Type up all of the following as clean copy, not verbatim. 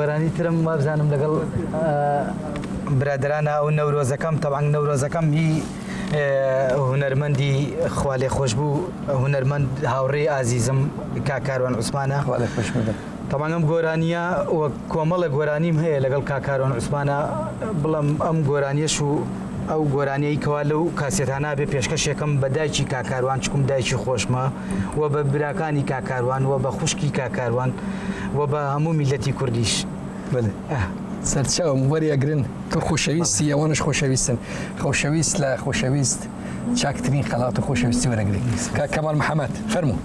گۆرانی ترم وا بزانم لەگەڵ برادرانە ئەو نەورۆزەکەم تەبعاً نەورۆزەکەم هی هونەرمەندی خوا لێ خۆش بوو هونەرمەند هاوڕێی ئازیزم کاکاروان عوسمانە طبعاً ئەم گۆرانیە وەک کۆمەڵە گۆرانیم هەیە لەگەڵ کاکاروان عوسمانە بڵم ئەم گۆرانیەش و ئەو گۆرانیەی کەوا لەو کاسێتانە بێ پێشکەشێکم بە دایکی کاکاروان چکم دایکی خۆشمە و بە براکانی کاکاروان و بە خوشکی کاکاروان و بە هەموو میلەتی کوردیش سەرچاوم وەریەگرن کە خۆشەویستی ئەوانش خۆشەویستن خۆشەویست لە خۆشەویست چاکترین خەڵات و خۆشەویستی وەرەگرن کەمال محەممەد فەرموو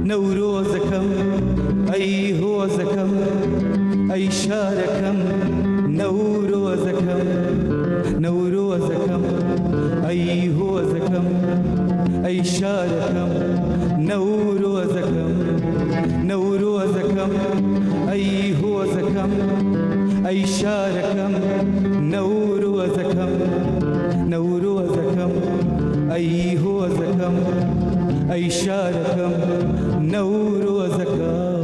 نەورۆزەکەم ئەی هۆزەکەم ئەی شارەکەم نەورۆزەکەم نەورۆزەکەم ئەی هۆزەکەم ئەی شارەکەم نەورۆزەکەم نەورۆزەکەم ئەی هۆزەکەم ئەی شارەکەم نەورۆزەکەم نەورۆزەکەم ئەی هۆزەکەم ئەی شارەکەم نەورۆزەکەم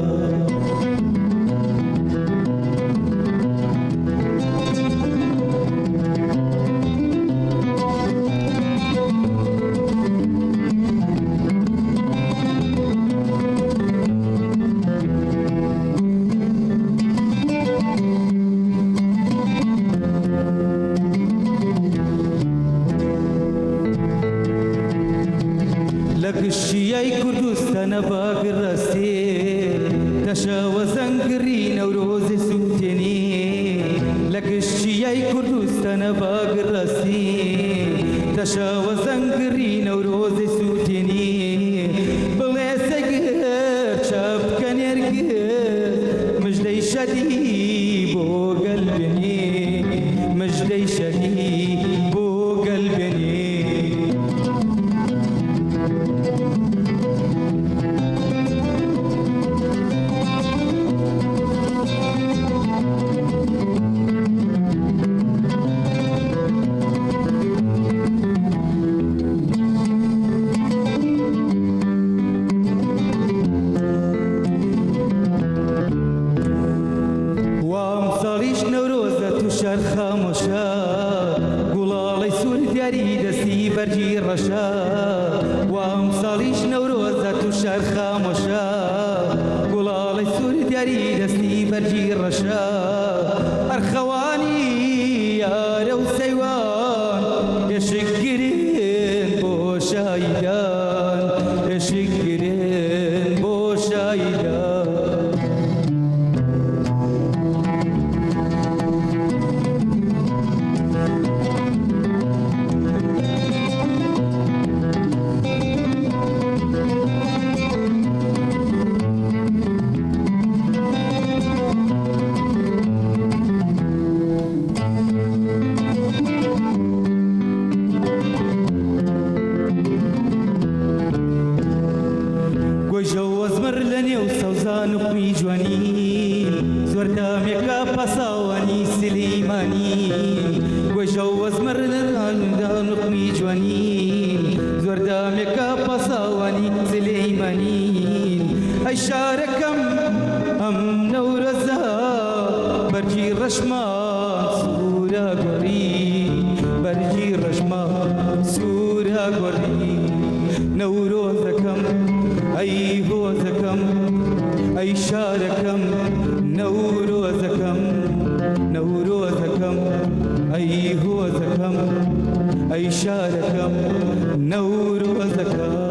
لەگشتیای کوردستانە باگر ڕستێ دەشەوە زەنگری نەورۆزی سووتێنێ لەگشتیای کوردستانە باگر ڕستێ دەشەوە زەنگری نەورۆزی سووتێنێ بڵێ سەگر چەپکە نێرگێ مژدەی شەدی بۆ گەلبێنێ مژدەی شەدی بۆ گەلبێنێ خامۆشە گوڵاڵی سوور دیاری دەستی بەرگی ڕەشە وام ساڵیش نەورۆزە تو شەر خامۆشە گوڵاڵی سوور دیاری دەستی بەرگی ڕەشە ئەرخەوانی یارە و سەیوان ئێشک گرن بۆ شایدان ئێشک گرن بۆ شایدان وەزمر لە نێو سەوزان و خوی جوانی زۆردامێکە پەساوانی سلەیمانی گۆژە و وەزمر لە ناندان و خوی جوانی زۆردامێکە پەساوانی سلەیمانی ئەی شارەکەم ئەم نەورۆزە بەرگی ڕەشمان سوورە گۆڕی بەرگی ڕەشمان سوورە گۆڕی نەورۆزەکەم ئەی هۆزەکەم ئەی شارەکەم نەورۆزەکەم نەورۆزەکەم ئەی هۆزەکەم ئەی شارەکەم نەورۆزەکەم